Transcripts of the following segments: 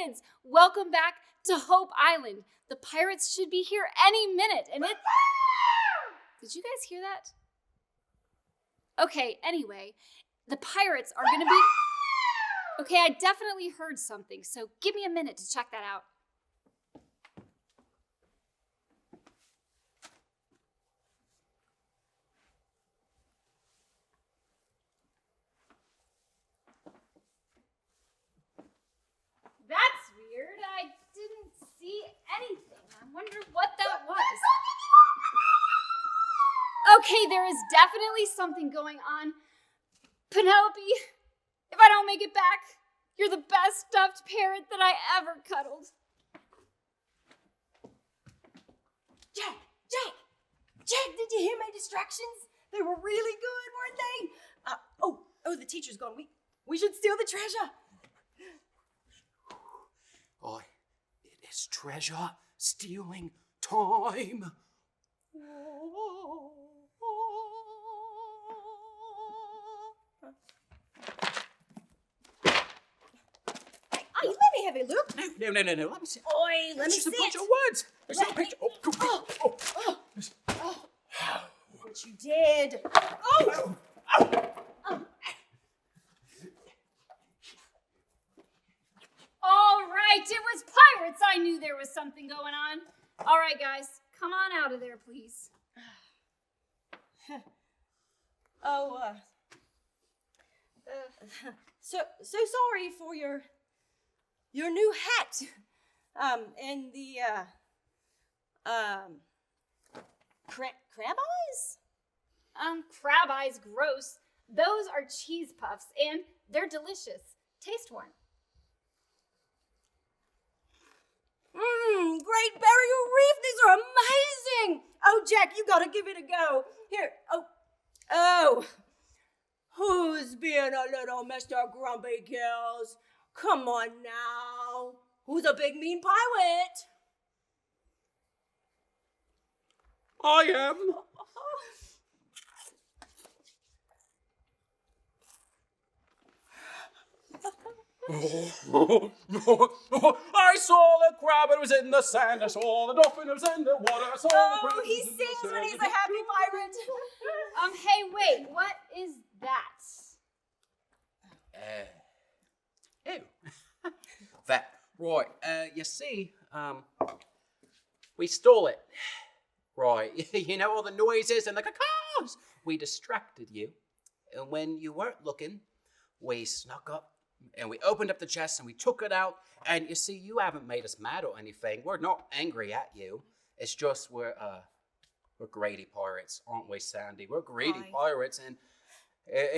kids, welcome back to Hope Island. The pirates should be here any minute, and it... Did you guys hear that? Okay, anyway, the pirates are gonna be... Okay, I definitely heard something, so give me a minute to check that out. That's weird. I didn't see anything. I wonder what that was. Okay, there is definitely something going on. Penelope, if I don't make it back, you're the best stuffed parrot that I ever cuddled. Jack, did you hear my distractions? They were really good, weren't they? Oh, the teacher's gone. We should steal the treasure. Oh, it is treasure stealing time. Let me have a look. No. Let me see. Oi, let me It's just see a bunch it. of words. There's no picture. What you did. Oh! All right, it was pirates. I knew there was something going on. All right, guys, come on out of there, please. So sorry for your new hat. And the crab eyes? Crab eyes, gross. Those are cheese puffs, and they're delicious. Taste one. Great Barrier Reef. These are amazing. Oh, Jack, you gotta give it a go. Here. Oh. Who's being a little Mr. Grumpy Kills? Come on now. Who's a big mean pirate? I am. I saw the crab, it was in the sand. I saw the dolphin, it was in the water. I saw the crab. He sings when he's a happy pirate. Hey, wait, what is that? That, right, you see, we stole it. Right, you know all the noises and the cacaws. We distracted you. And when you weren't looking, we snuck up and we opened up the chest and we took it out. And you see, you haven't made us mad or anything. We're not angry at you. It's just we're greedy pirates, aren't we, Sandy? We're greedy pirates, and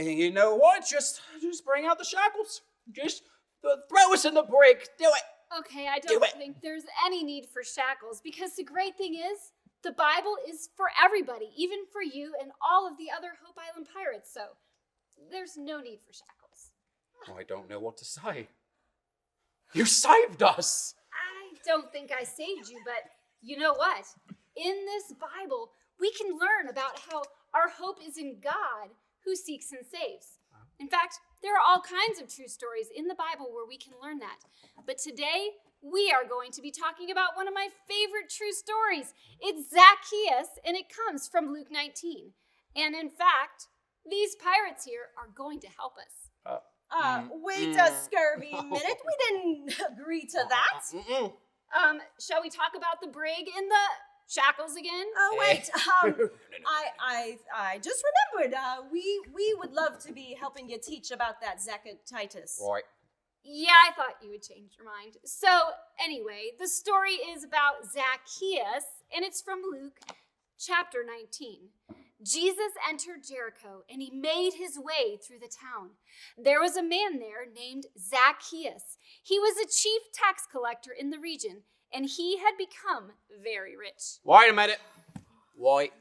you know what? Just bring out the shackles. Just throw us in the brig. Do it. Okay, I don't think there's any need for shackles, because the great thing is, the Bible is for everybody, even for you and all of the other Hope Island pirates, so there's no need for shackles. I don't know what to say. You saved us. I don't think I saved you, but you know what? In this Bible, we can learn about how our hope is in God, who seeks and saves. In fact, there are all kinds of true stories in the Bible where we can learn that. But today, we are going to be talking about one of my favorite true stories. It's Zacchaeus, and it comes from Luke 19. And in fact, these pirates here are going to help us. Wait a scurvy minute. We didn't agree to that. Shall we talk about the brig and the shackles again? Oh, wait. I just remembered. We would love to be helping you teach about that Zacchaeus. Right. Yeah, I thought you would change your mind. So, anyway, the story is about Zacchaeus, and it's from Luke chapter 19. Jesus entered Jericho, and he made his way through the town. There was a man there named Zacchaeus. He was a chief tax collector in the region, and he had become very rich. Wait a minute. What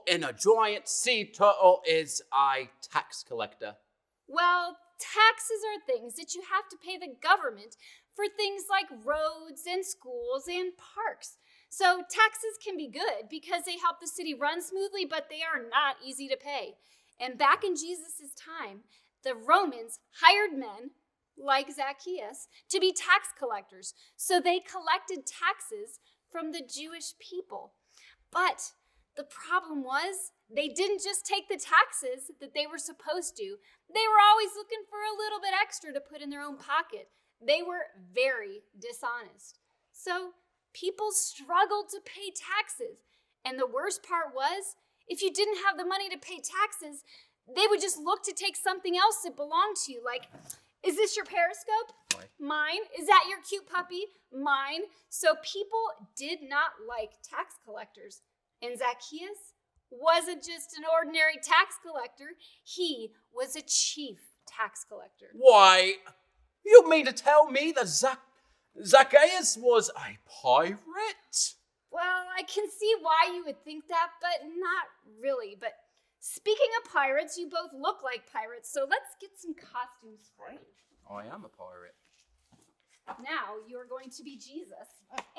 in a giant sea turtle is a tax collector? Well, taxes are things that you have to pay the government for things like roads and schools and parks. So taxes can be good because they help the city run smoothly, but they are not easy to pay. And back in Jesus' time, the Romans hired men like Zacchaeus, to be tax collectors. So they collected taxes from the Jewish people. But the problem was, they didn't just take the taxes that they were supposed to. They were always looking for a little bit extra to put in their own pocket. They were very dishonest. So people struggled to pay taxes. And the worst part was, if you didn't have the money to pay taxes, they would just look to take something else that belonged to you. Like, is this your periscope? Mine. Is that your cute puppy? Mine. So people did not like tax collectors. And Zacchaeus wasn't just an ordinary tax collector. He was a chief tax collector. Why, you mean to tell me that Zacchaeus was a pirate? Well, I can see why you would think that, but not really. But speaking of pirates, you both look like pirates, so let's get some costumes for you. I am a pirate. Now you are going to be Jesus,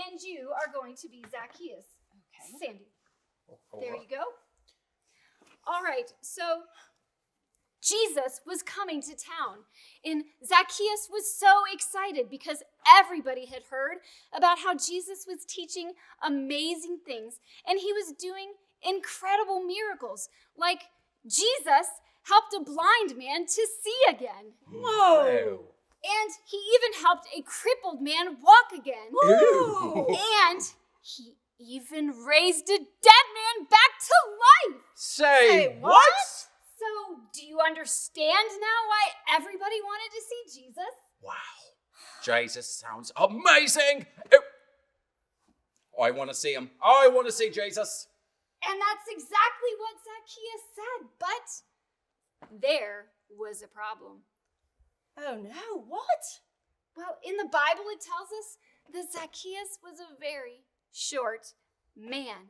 and you are going to be Zacchaeus. Okay. Sandy. There you go. All right, so Jesus was coming to town, and Zacchaeus was so excited because everybody had heard about how Jesus was teaching amazing things, and he was doing incredible miracles. Like, Jesus helped a blind man to see again. Whoa! And he even helped a crippled man walk again. Woo! And he even raised a dead man back to life. Say what? So, do you understand now why everybody wanted to see Jesus? Wow. Jesus sounds amazing. I want to see him. I want to see Jesus. And that's exactly what Zacchaeus said. But there was a problem. Oh no, what? Well, in the Bible, it tells us that Zacchaeus was a very short man.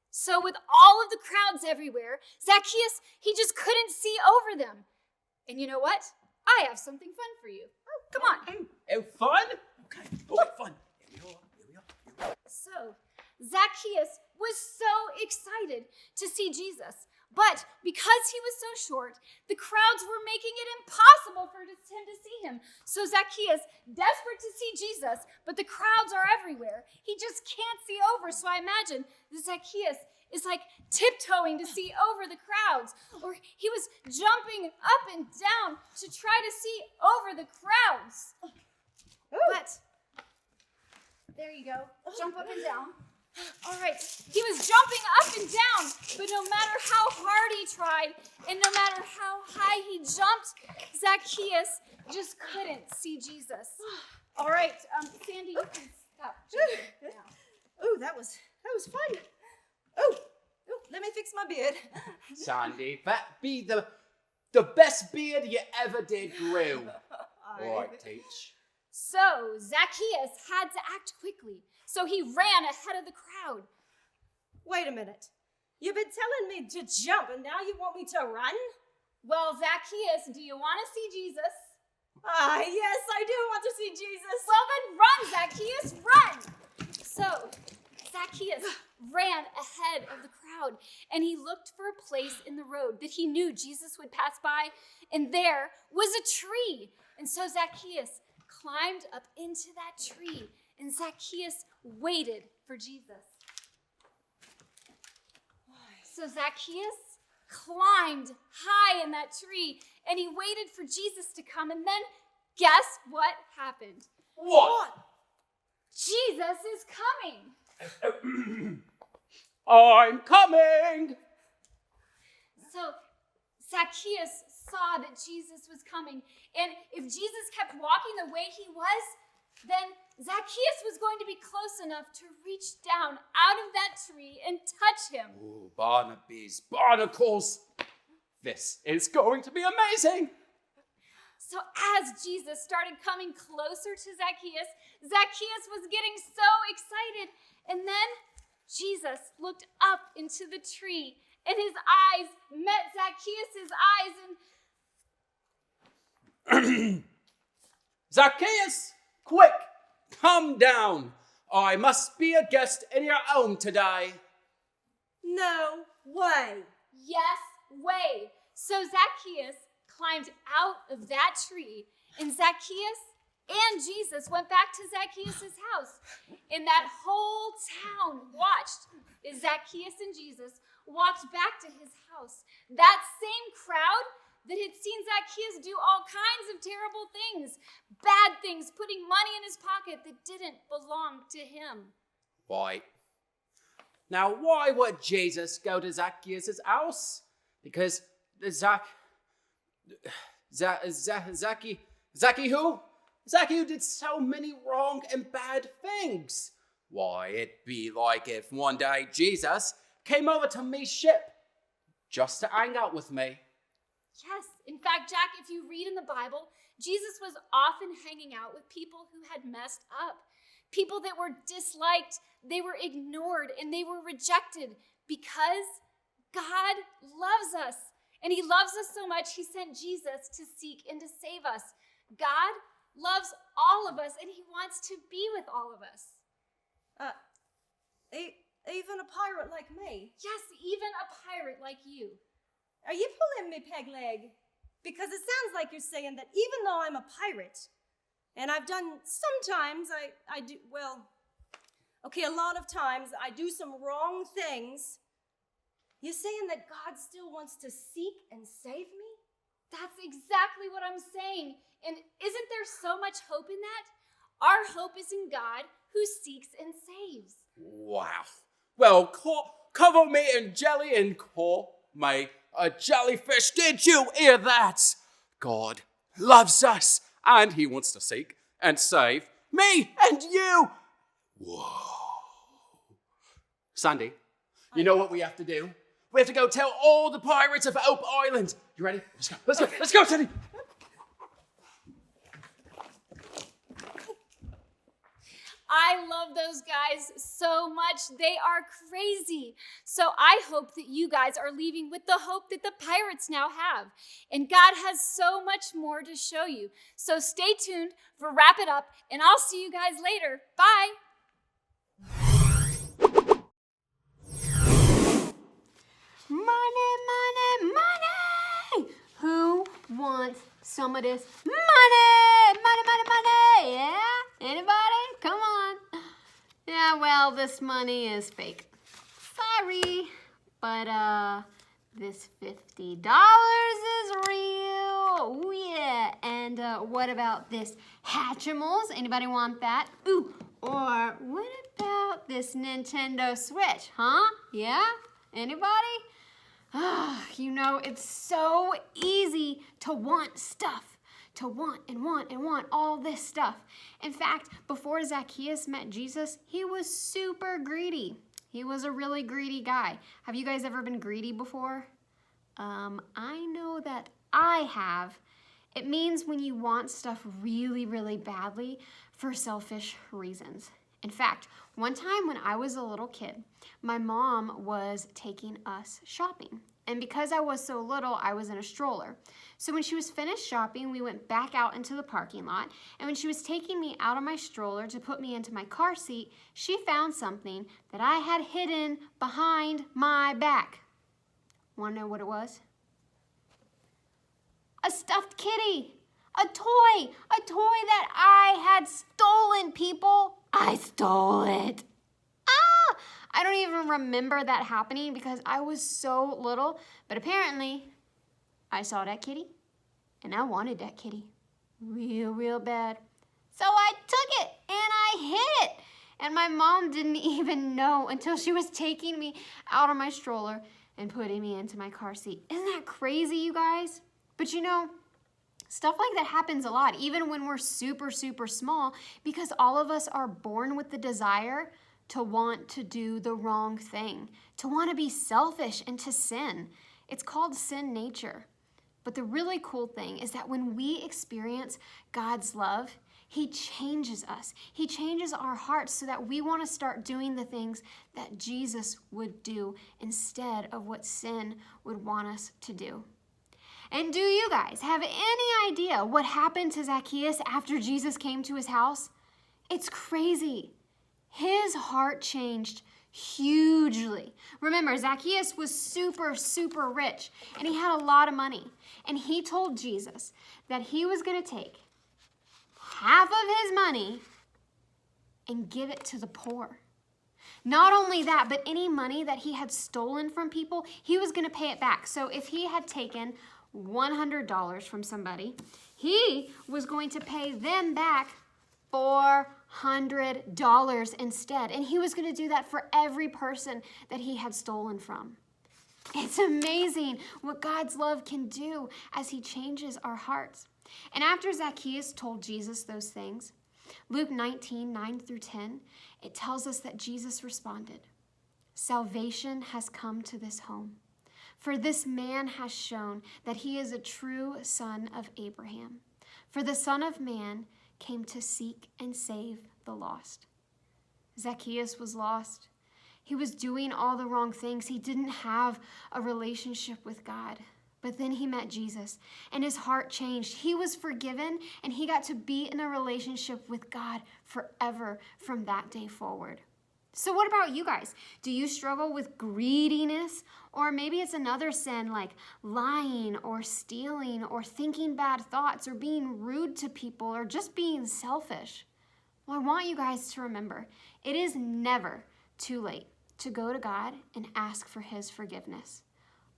So with all of the crowds everywhere, Zacchaeus, he just couldn't see over them. And you know what? I have something fun for you. Oh, come on. Oh, fun? Okay. Oh, fun. Here we are. So Zacchaeus was so excited to see Jesus. But because he was so short, the crowds were making it impossible for him to see him. So Zacchaeus, desperate to see Jesus, but the crowds are everywhere. He just can't see over. So I imagine that Zacchaeus is like tiptoeing to see over the crowds. Or he was jumping up and down to try to see over the crowds. But there you go. Jump up and down. All right, he was jumping up and down, but no matter how hard he tried and no matter how high he jumped, Zacchaeus just couldn't see Jesus. All right, Sandy, you can stop jumping now. Ooh, that was fun. Ooh, let me fix my beard. Sandy, that be the best beard you ever did grew. All right, teach. So Zacchaeus had to act quickly. So he ran ahead of the crowd. Wait a minute. You've been telling me to jump and now you want me to run? Well, Zacchaeus, do you want to see Jesus? Yes, I do want to see Jesus. Well, then run, Zacchaeus, run! So Zacchaeus ran ahead of the crowd, and he looked for a place in the road that he knew Jesus would pass by, and there was a tree. And so Zacchaeus climbed up into that tree, and Zacchaeus waited for Jesus. So Zacchaeus climbed high in that tree, and he waited for Jesus to come, and then guess what happened? What? Jesus is coming. I'm coming. So Zacchaeus saw that Jesus was coming, and if Jesus kept walking the way he was, then Zacchaeus was going to be close enough to reach down out of that tree and touch him. Ooh, Barnaby's barnacles. This is going to be amazing. So as Jesus started coming closer to Zacchaeus, Zacchaeus was getting so excited. And then Jesus looked up into the tree, and his eyes met Zacchaeus' eyes, and Zacchaeus, quick, come down. I must be a guest in your home today. No way. yes way. So Zacchaeus climbed out of that tree, And Zacchaeus and Jesus went back to Zacchaeus' house. And that whole town watched as Zacchaeus and Jesus walked back to his house. That same crowd that had seen Zacchaeus do all kinds of terrible things, bad things, putting money in his pocket that didn't belong to him. Why? Now, why would Jesus go to Zacchaeus' house? Because Zacchaeus did so many wrong and bad things. Why, it'd be like if one day Jesus came over to me ship just to hang out with me. Yes, in fact, Jack, if you read in the Bible, Jesus was often hanging out with people who had messed up, people that were disliked, they were ignored, and they were rejected because God loves us. And he loves us so much, he sent Jesus to seek and to save us. God loves all of us, and he wants to be with all of us. Even a pirate like me? Yes, even a pirate like you. Are you pulling me, peg leg? Because it sounds like you're saying that even though I'm a pirate, and I've done, sometimes I do, well, okay, a lot of times I do some wrong things, you're saying that God still wants to seek and save me? That's exactly what I'm saying. And isn't there so much hope in that? Our hope is in God who seeks and saves. Wow. Well, cover me in jelly and call me a jellyfish. Did you hear that? God loves us, and he wants to seek and save me and you. Whoa. Sandy, you know what we have to do? We have to go tell all the pirates of Hope Island. You ready? Let's go, Sandy. I love those guys so much. They are crazy. So I hope that you guys are leaving with the hope that the pirates now have. And God has so much more to show you. So stay tuned for Wrap It Up, and I'll see you guys later. Bye. Money, money, money! Who wants some of this money? Money, money, money! Yeah? Anybody? Come on. Yeah, well, this money is fake. Sorry, but this $50 is real. Oh yeah. And what about this Hatchimals? Anybody want that? Ooh, or what about this Nintendo Switch? Huh? Yeah? Anybody? You know, it's so easy to want stuff, to want and want and want all this stuff. In fact, before Zacchaeus met Jesus, he was super greedy. He was a really greedy guy. Have you guys ever been greedy before? I know that I have. It means when you want stuff really, really badly for selfish reasons. In fact, one time when I was a little kid, my mom was taking us shopping. And because I was so little, I was in a stroller. So when she was finished shopping, we went back out into the parking lot. And when she was taking me out of my stroller to put me into my car seat, she found something that I had hidden behind my back. Want to know what it was? A stuffed kitty. A toy that I had stolen, people. I stole it. I don't even remember that happening because I was so little, but apparently I saw that kitty and I wanted that kitty real, real bad. So I took it and I hid it. And my mom didn't even know until she was taking me out of my stroller and putting me into my car seat. Isn't that crazy, you guys? But you know, stuff like that happens a lot, even when we're super, super small, because all of us are born with the desire to want to do the wrong thing, to want to be selfish and to sin. It's called sin nature. But the really cool thing is that when we experience God's love, he changes us. He changes our hearts so that we want to start doing the things that Jesus would do instead of what sin would want us to do. And do you guys have any idea what happened to Zacchaeus after Jesus came to his house? It's crazy. His heart changed hugely. Remember, Zacchaeus was super, super rich, and he had a lot of money. And he told Jesus that he was going to take half of his money and give it to the poor. Not only that, but any money that he had stolen from people, he was going to pay it back. So if he had taken $100 from somebody, he was going to pay them back $400 instead. And he was going to do that for every person that he had stolen from. It's amazing what God's love can do as he changes our hearts. And after Zacchaeus told Jesus those things, Luke 19, 9 through 10, it tells us that Jesus responded, "Salvation has come to this home, for this man has shown that he is a true son of Abraham. For the Son of Man came to seek and save the lost." Zacchaeus was lost. He was doing all the wrong things. He didn't have a relationship with God. But then he met Jesus, and his heart changed. He was forgiven, and he got to be in a relationship with God forever from that day forward. So what about you guys? Do you struggle with greediness? Or maybe it's another sin like lying or stealing or thinking bad thoughts or being rude to people or just being selfish. Well, I want you guys to remember, it is never too late to go to God and ask for his forgiveness.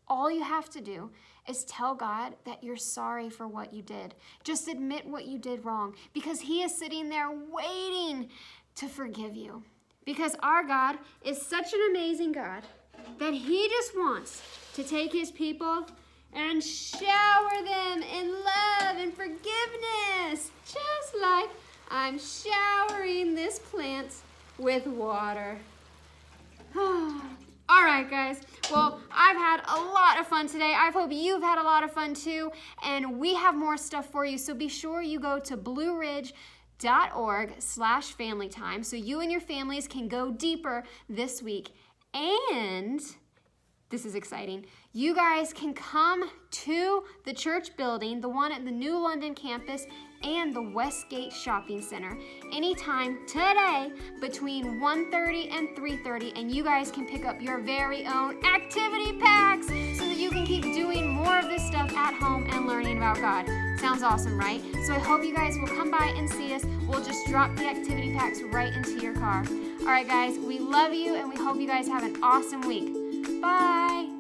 All you have to do is tell God that you're sorry for what you did. Just admit what you did wrong, because he is sitting there waiting to forgive you. Because our God is such an amazing God that he just wants to take his people and shower them in love and forgiveness, just like I'm showering this plant with water. All right, guys. Well, I've had a lot of fun today. I hope you've had a lot of fun too. And we have more stuff for you. So be sure you go to blueridge.org/familytime so you and your families can go deeper this week. And this is exciting. You guys can come to the church building, the one at the New London campus and the Westgate Shopping Center anytime today between 1:30 and 3:30, and you guys can pick up your very own activity packs so that you can keep doing more of this stuff at home and learning about God. Sounds awesome, right? So I hope you guys will come by and see us. We'll just drop the activity packs right into your car. All right, guys, we love you, and we hope you guys have an awesome week. Bye.